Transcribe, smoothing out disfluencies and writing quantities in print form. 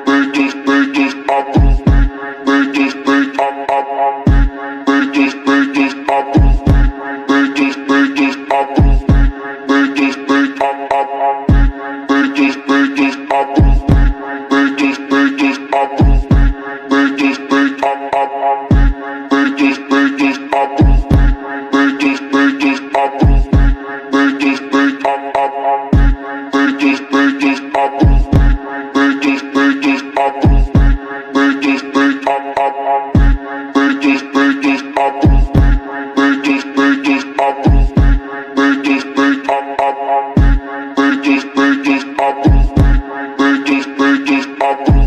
peitos, peitos, apro, peitos, peitos, peitos, peitos, apro, peitos, peitos, apro, peitos, peitos, peitos, peitos, apro, peitos, peitos, apro, peitos, peitos, peitos, peitos, apro, peitos, peitos, apro, peitos, peitos, peitos, peitos, apro, peitos, peitos, apro, peitos, peitos, peitos, peitos, apro, peitos, peitos, apro, peitos, peitos, peitos, peitos, apro, peitos, peitos, apro.